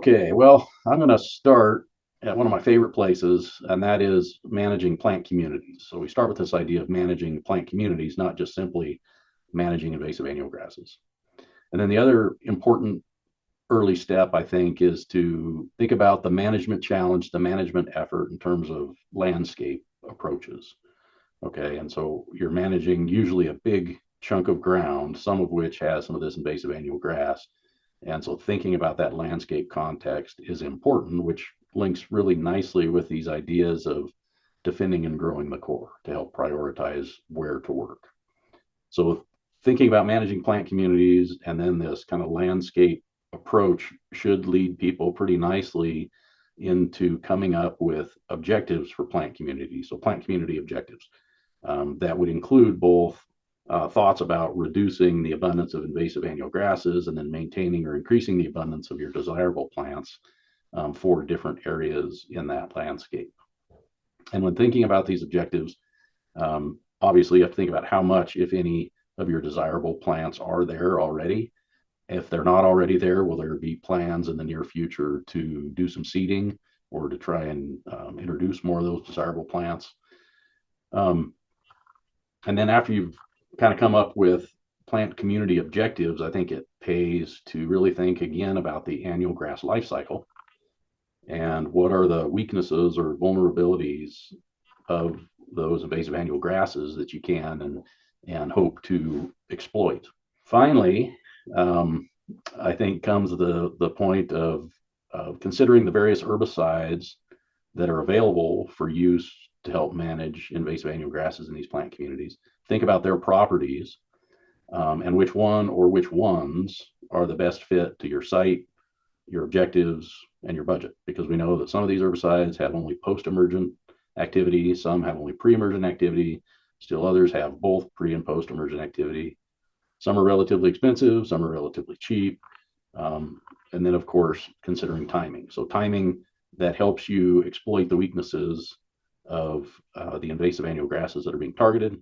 Okay, well, I'm going to start at one of my favorite places, and that is managing plant communities. So we start with this idea of managing plant communities, not just simply managing invasive annual grasses. And then the other important early step, I think, is to think about the management challenge, the management effort in terms of landscape approaches. Okay, and so you're managing usually a big chunk of ground, some of which has some of this invasive annual grass. And so thinking about that landscape context is important, which links really nicely with these ideas of defending and growing the core to help prioritize where to work. So thinking about managing plant communities and then this kind of landscape approach should lead people pretty nicely into coming up with objectives for plant communities. So plant community objectives that would include both thoughts about reducing the abundance of invasive annual grasses and then maintaining or increasing the abundance of your desirable plants for different areas in that landscape. And when thinking about these objectives, obviously you have to think about how much, if any, of your desirable plants are there already. If they're not already there, will there be plans in the near future to do some seeding or to try and introduce more of those desirable plants? And then after you've kind of come up with plant community objectives, I think it pays to really think again about the annual grass life cycle and what are the weaknesses or vulnerabilities of those invasive annual grasses that you can and hope to exploit. Finally, I think comes the point of considering the various herbicides that are available for use to help manage invasive annual grasses in these plant communities. Think about their properties and which one or which ones are the best fit to your site, your objectives, and your budget. Because we know that some of these herbicides have only post-emergent activity, some have only pre-emergent activity, still others have both pre and post-emergent activity. Some are relatively expensive, some are relatively cheap. And then, of course, considering timing. So timing that helps you exploit the weaknesses of the invasive annual grasses that are being targeted.